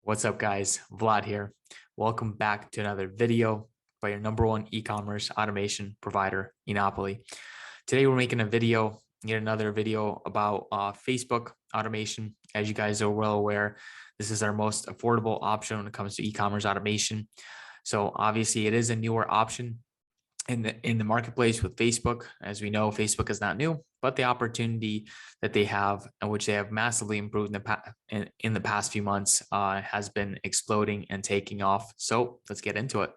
What's up, guys? Vlad here. Welcome back to another video by your number one e-commerce automation provider, Enopoly. Today, we're making yet another video about Facebook automation. As you guys are well aware, this is our most affordable option when it comes to e-commerce automation. So obviously, it is a newer option in the marketplace with Facebook. As we know, Facebook is not new, but the opportunity that they have, and which they have massively improved in the past few months, has been exploding and taking off. So let's get into it.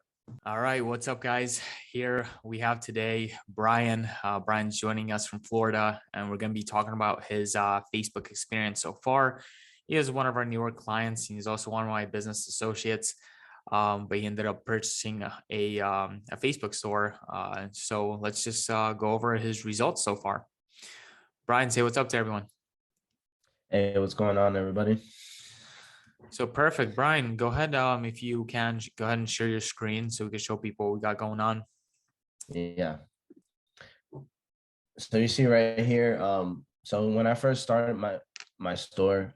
All right, what's up, guys? Here we have today Brian. Brian's joining us from Florida, and we're going to be talking about his Facebook experience so far. He is one of our newer clients. He's also one of my business associates. But he ended up purchasing a Facebook store. So let's just go over his results so far. Brian, say what's up to everyone. Hey, what's going on, everybody? So perfect. Brian, go ahead. If you can, go ahead and share your screen so we can show people what we got going on. Yeah. So you see right here. So when I first started my store,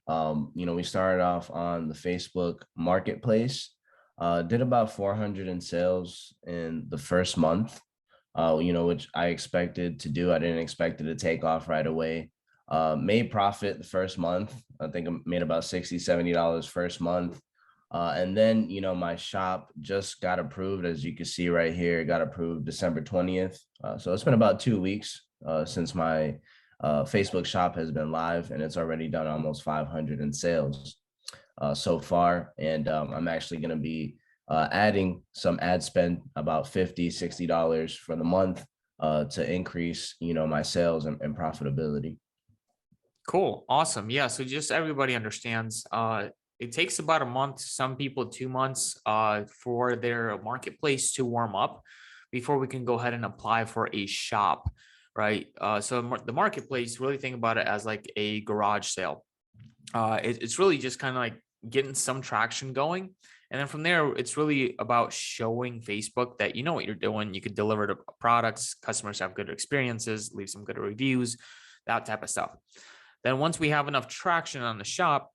we started off on the Facebook marketplace. Did about 400 in sales in the first month, which I expected to do. I didn't expect it to take off right away. Made profit the first month. I think I made about $60, $70 first month. And then, my shop just got approved, as you can see right here. It got approved December 20th. So it's been about 2 weeks since my Facebook shop has been live, and it's already done almost 500 in sales so far. And I'm actually going to be adding some ad spend, about $50, $60 for the month to increase, my sales and profitability. Cool. Awesome. Yeah. So just everybody understands, it takes about a month, some people 2 months for their marketplace to warm up before we can go ahead and apply for a shop, right? So the marketplace, really think about it as like a garage sale. It's really just kind of like getting some traction going. And then from there, it's really about showing Facebook that you know what you're doing. You could deliver the products, customers have good experiences, leave some good reviews, that type of stuff. Then once we have enough traction on the shop,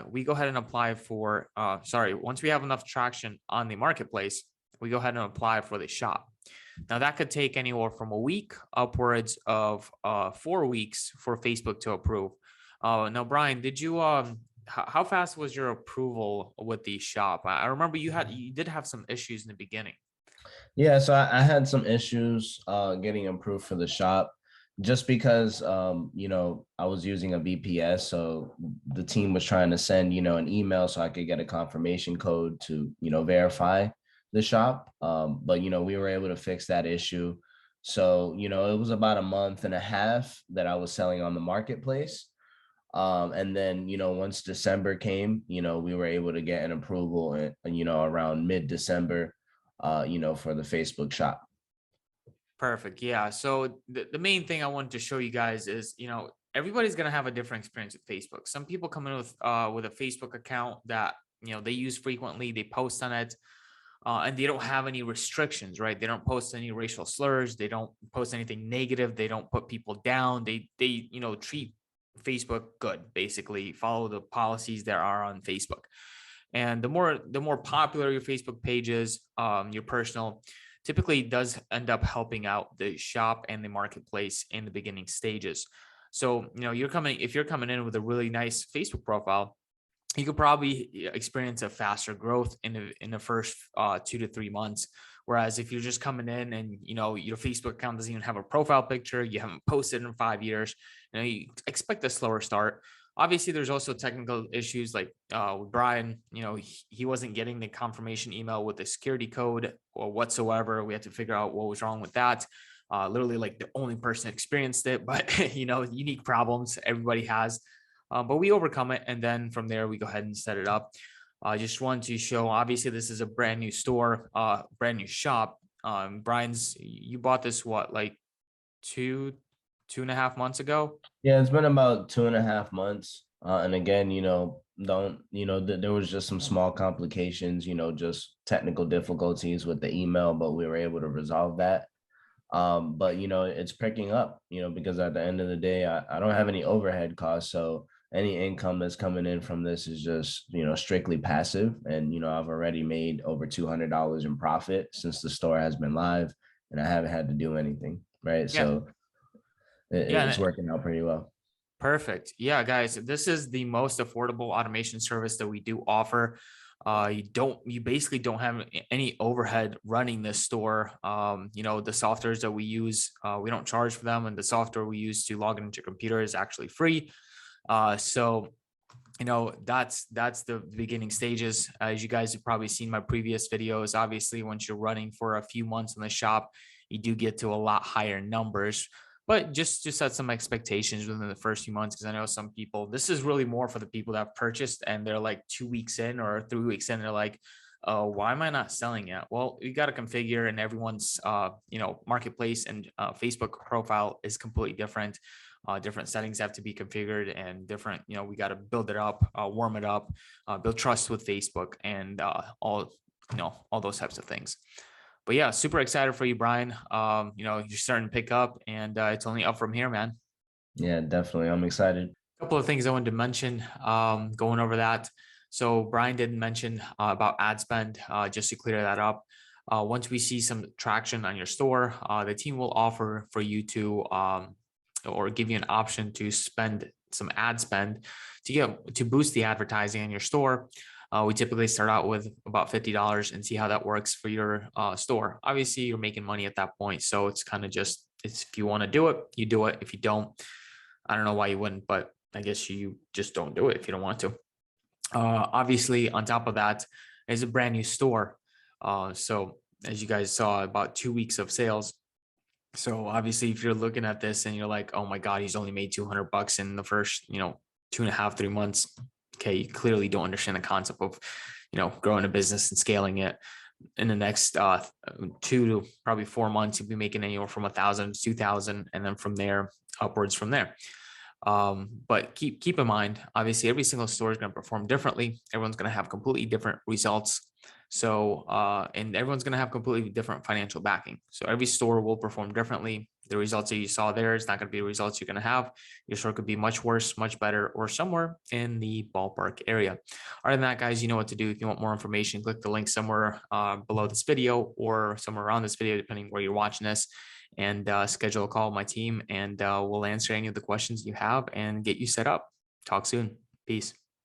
we go ahead and apply for, once we have enough traction on the marketplace, we go ahead and apply for the shop. Now that could take anywhere from a week upwards of 4 weeks for Facebook to approve. Now, Brian, did you, how fast was your approval with the shop? I remember you did have some issues in the beginning. Yeah, so I had some issues getting approved for the shop, just because I was using a VPS. So the team was trying to send an email so I could get a confirmation code to verify the shop. But we were able to fix that issue. So it was about a month and a half that I was selling on the marketplace. And then, once December came, we were able to get an approval, around mid-December, for the Facebook shop. Perfect. Yeah. So the main thing I wanted to show you guys is, everybody's going to have a different experience with Facebook. Some people come in with a Facebook account that, they use frequently, they post on it, and they don't have any restrictions, right? They don't post any racial slurs. They don't post anything negative. They don't put people down. They treat Facebook good, basically follow the policies that are on Facebook. And the more popular your Facebook page is, your personal, typically does end up helping out the shop and the marketplace in the beginning stages. So, if you're coming in with a really nice Facebook profile, you could probably experience a faster growth in the first 2 to 3 months. Whereas if you're just coming in and, your Facebook account doesn't even have a profile picture, you haven't posted in 5 years, you expect a slower start. Obviously, there's also technical issues like with Brian, he wasn't getting the confirmation email with the security code or whatsoever. We had to figure out what was wrong with that. Literally like the only person experienced it, but unique problems everybody has. But we overcome it. And then from there, we go ahead and set it up. I just wanted to show, obviously, this is a brand new store, brand new shop. You bought this, what, like 2.5 months ago? Yeah, it's been about 2.5 months. And again, there was just some small complications, just technical difficulties with the email, but we were able to resolve that. But it's picking up, because at the end of the day, I don't have any overhead costs. So any income that's coming in from this is just, strictly passive. And, I've already made over $200 in profit since the store has been live, and I haven't had to do anything. Right. Yeah. So it's Yeah. working out pretty well. Perfect. Yeah, guys, this is the most affordable automation service that we do offer. You basically don't have any overhead running this store. The softwares that we use, we don't charge for them, and the software we use to log into your computer is actually free. So that's the beginning stages. As you guys have probably seen my previous videos, obviously once you're running for a few months in the shop, you do get to a lot higher numbers. But just to set some expectations within the first few months, because I know some people, this is really more for the people that have purchased and they're like 2 weeks in or 3 weeks in, they're like, oh, why am I not selling yet? Well, you got to configure, and everyone's marketplace and Facebook profile is completely different. Different settings have to be configured, and different, we got to build it up, warm it up, build trust with Facebook, and all those types of things. But yeah, super excited for you, Brian. You're starting to pick up, and it's only up from here, man. Yeah, definitely. I'm excited. A couple of things I wanted to mention, going over that. So Brian didn't mention about ad spend, just to clear that up. Once we see some traction on your store, the team will offer for you to, or give you an option to spend some ad spend to boost the advertising in your store. We typically start out with about $50 and see how that works for your store. Obviously, you're making money at that point, so it's kind of just, it's, if you want to do it, you do it. If you don't, I don't know why you wouldn't, but I guess you just don't do it if you don't want to. Obviously, on top of that is a brand new store. So as you guys saw, about 2 weeks of sales. So obviously, if you're looking at this and you're like, oh my God, he's only made $200 in the first, 2.5, 3 months. Okay, you clearly don't understand the concept of, growing a business and scaling it. In the next 2 to probably 4 months, you'll be making anywhere from 1,000 to 2,000, and then from there upwards from there. But keep in mind, obviously, every single store is going to perform differently. Everyone's going to have completely different results. So, and everyone's going to have completely different financial backing. So every store will perform differently. The results that you saw there is not going to be the results you're going to have. Your store could be much worse, much better, or somewhere in the ballpark area. Other than that, guys, you know what to do. If you want more information, click the link somewhere below this video or somewhere around this video, depending where you're watching this, and schedule a call with my team, and we'll answer any of the questions you have and get you set up. Talk soon. Peace.